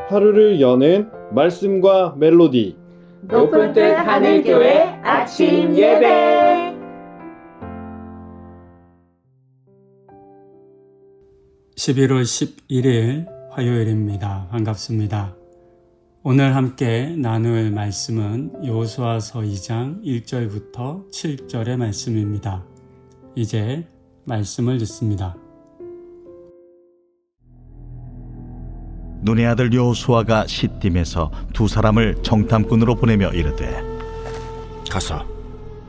하루를 여는 말씀과 멜로디 높은 뜻 하늘교회 아침 예배. (11월 11일) 화요일입니다. 반갑습니다. 오늘 함께 나눌 말씀은 여호수아서 2장 1절부터 7절의 말씀입니다. 이제 말씀을 듣습니다. 눈의 아들 여호수아가 시딤에서 두 사람을 정탐꾼으로 보내며 이르되, 가서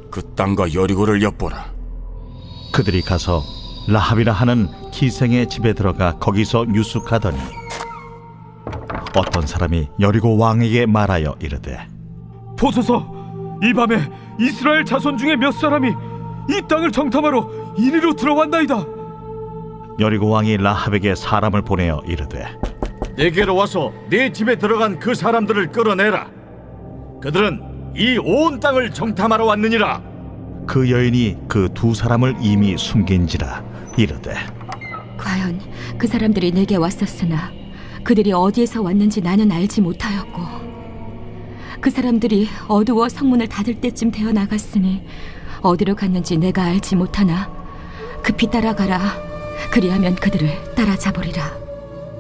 그 땅과 여리고를 엿보라. 그들이 가서 라합이라 하는 기생의 집에 들어가 거기서 유숙하더니 어떤 사람이 여리고 왕에게 말하여 이르되, 보소서, 이 밤에 이스라엘 자손 중에 몇 사람이 이 땅을 정탐하러 이리로 들어왔나이다. 여리고 왕이 라합에게 사람을 보내어 이르되, 내게로 와서 내 집에 들어간 그 사람들을 끌어내라. 그들은 이 온 땅을 정탐하러 왔느니라. 그 여인이 그 두 사람을 이미 숨긴지라 이르되, 과연 그 사람들이 내게 왔었으나 그들이 어디에서 왔는지 나는 알지 못하였고, 그 사람들이 어두워 성문을 닫을 때쯤 되어 나갔으니 어디로 갔는지 내가 알지 못하나 급히 따라가라. 그리하면 그들을 따라잡으리라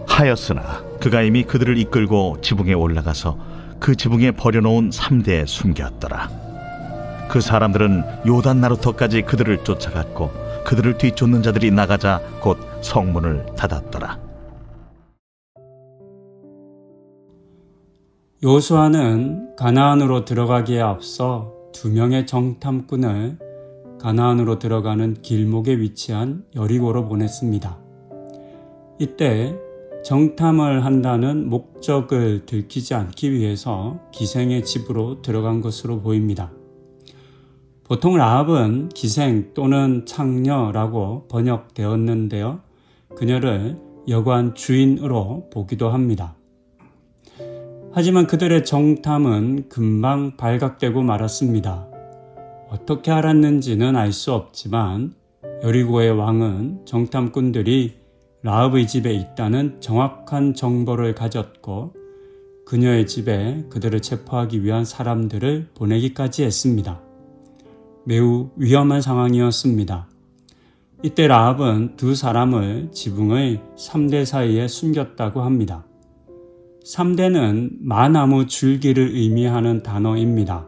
하였으나 그가 이미 그들을 이끌고 지붕에 올라가서 그 지붕에 버려놓은 3대에 숨겼더라. 그 사람들은 요단 나루터까지 그들을 쫓아갔고 그들을 뒤쫓는 자들이 나가자 곧 성문을 닫았더라. 여호수아는 가나안으로 들어가기에 앞서 2명의 정탐꾼을 가나안으로 들어가는 길목에 위치한 여리고로 보냈습니다. 이때 정탐을 한다는 목적을 들키지 않기 위해서 기생의 집으로 들어간 것으로 보입니다. 보통 라합은 기생 또는 창녀라고 번역되었는데요, 그녀를 여관 주인으로 보기도 합니다. 하지만 그들의 정탐은 금방 발각되고 말았습니다. 어떻게 알았는지는 알 수 없지만 여리고의 왕은 정탐꾼들이 라합의 집에 있다는 정확한 정보를 가졌고 그녀의 집에 그들을 체포하기 위한 사람들을 보내기까지 했습니다. 매우 위험한 상황이었습니다. 이때 라합은 두 사람을 지붕의 3대 사이에 숨겼다고 합니다. 3대는 마나무 줄기를 의미하는 단어입니다.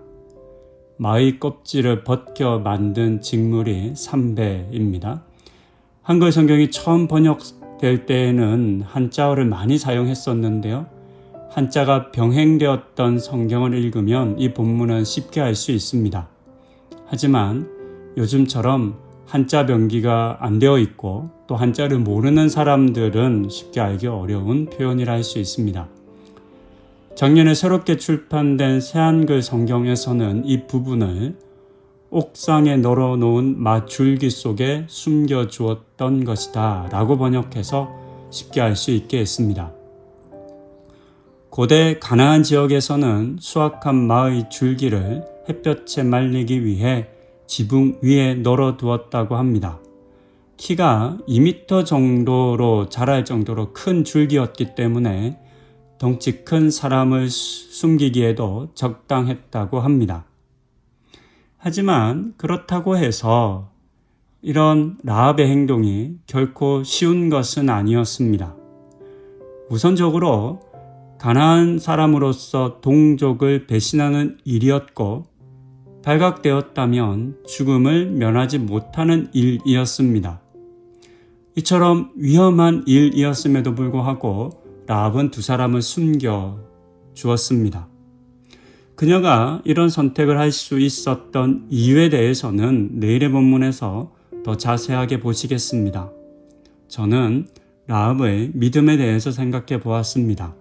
마의 껍질을 벗겨 만든 직물이 3배입니다. 한글 성경이 처음 번역될 때에는 한자어를 많이 사용했었는데요, 한자가 병행되었던 성경을 읽으면 이 본문은 쉽게 알 수 있습니다. 하지만 요즘처럼 한자 병기가 안 되어 있고 또 한자를 모르는 사람들은 쉽게 알기 어려운 표현이라 할 수 있습니다. 작년에 새롭게 출판된 새한글 성경에서는 이 부분을 옥상에 널어놓은 마줄기 속에 숨겨주었던 것이다 라고 번역해서 쉽게 알 수 있게 했습니다. 고대 가나안 지역에서는 수확한 마의 줄기를 햇볕에 말리기 위해 지붕 위에 널어두었다고 합니다. 키가 2m 정도로 자랄 정도로 큰 줄기였기 때문에 덩치 큰 사람을 숨기기에도 적당했다고 합니다. 하지만 그렇다고 해서 이런 라합의 행동이 결코 쉬운 것은 아니었습니다. 우선적으로 가나안 사람으로서 동족을 배신하는 일이었고 발각되었다면 죽음을 면하지 못하는 일이었습니다. 이처럼 위험한 일이었음에도 불구하고 라합은 두 사람을 숨겨 주었습니다. 그녀가 이런 선택을 할 수 있었던 이유에 대해서는 내일의 본문에서 더 자세하게 보시겠습니다. 저는 라합의 믿음에 대해서 생각해 보았습니다.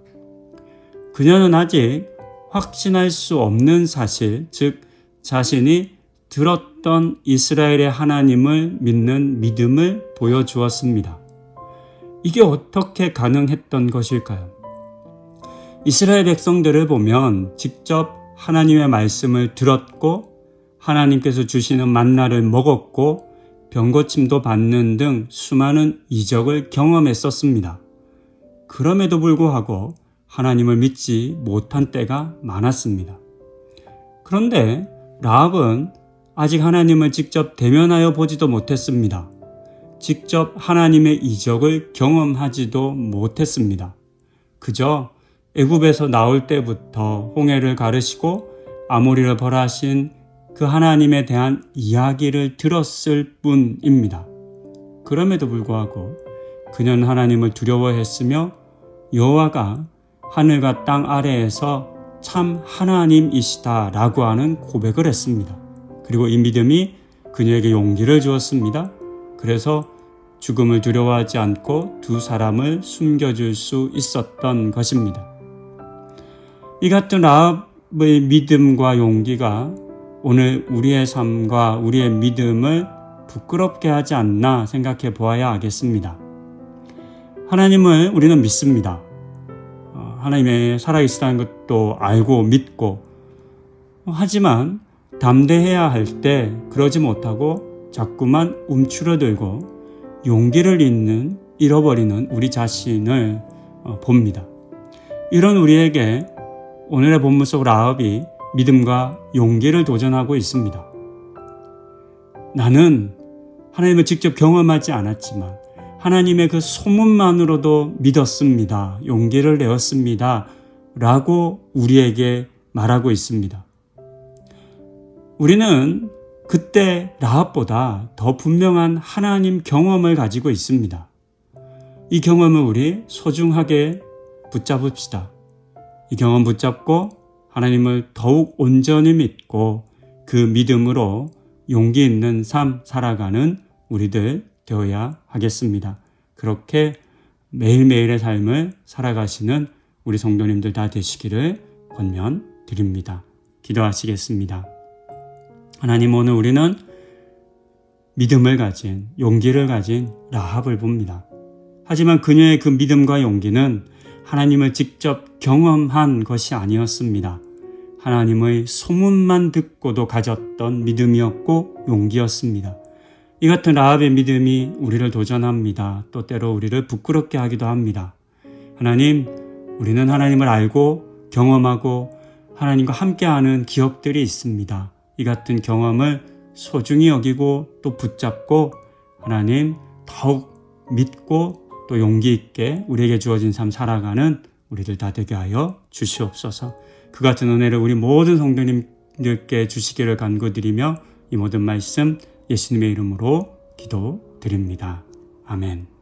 그녀는 아직 확신할 수 없는 사실, 즉 자신이 들었던 이스라엘의 하나님을 믿는 믿음을 보여주었습니다. 이게 어떻게 가능했던 것일까요? 이스라엘 백성들을 보면 직접 하나님의 말씀을 들었고 하나님께서 주시는 만나를 먹었고 병고침도 받는 등 수많은 이적을 경험했었습니다. 그럼에도 불구하고 하나님을 믿지 못한 때가 많았습니다. 그런데 라합은 아직 하나님을 직접 대면하여 보지도 못했습니다. 직접 하나님의 이적을 경험하지도 못했습니다. 그저 애굽에서 나올 때부터 홍해를 가르시고 아모리를 벌하신 그 하나님에 대한 이야기를 들었을 뿐입니다. 그럼에도 불구하고 그는 하나님을 두려워했으며 여호와가 하늘과 땅 아래에서 참 하나님이시다라고 하는 고백을 했습니다. 그리고 이 믿음이 그녀에게 용기를 주었습니다. 그래서 죽음을 두려워하지 않고 두 사람을 숨겨줄 수 있었던 것입니다. 이 같은 라합의 믿음과 용기가 오늘 우리의 삶과 우리의 믿음을 부끄럽게 하지 않나 생각해 보아야 하겠습니다. 하나님을 우리는 믿습니다. 하나님의 살아계시다는 것도 알고 믿고, 하지만 담대해야 할 때 그러지 못하고 자꾸만 움츠러들고 용기를 잃어버리는 우리 자신을 봅니다. 이런 우리에게 오늘의 본문 속 라합이 믿음과 용기를 도전하고 있습니다. 나는 하나님을 직접 경험하지 않았지만 하나님의 그 소문만으로도 믿었습니다. 용기를 내었습니다. 라고 우리에게 말하고 있습니다. 우리는 그때 라합보다 더 분명한 하나님 경험을 가지고 있습니다. 이 경험을 우리 소중하게 붙잡읍시다. 이 경험 붙잡고 하나님을 더욱 온전히 믿고 그 믿음으로 용기 있는 삶 살아가는 우리들 되어야 하겠습니다. 그렇게 매일매일의 삶을 살아가시는 우리 성도님들 다 되시기를 권면드립니다. 기도하시겠습니다. 하나님, 오늘 우리는 믿음을 가진, 용기를 가진 라합을 봅니다. 하지만 그녀의 그 믿음과 용기는 하나님을 직접 경험한 것이 아니었습니다. 하나님의 소문만 듣고도 가졌던 믿음이었고 용기였습니다. 이 같은 라합의 믿음이 우리를 도전합니다. 또 때로 우리를 부끄럽게 하기도 합니다. 하나님, 우리는 하나님을 알고 경험하고 하나님과 함께하는 기억들이 있습니다. 이 같은 경험을 소중히 여기고 또 붙잡고 하나님 더욱 믿고 또 용기 있게 우리에게 주어진 삶 살아가는 우리들 다 되게 하여 주시옵소서. 그 같은 은혜를 우리 모든 성도님들께 주시기를 간구드리며 이 모든 말씀 예수님의 이름으로 기도드립니다. 아멘.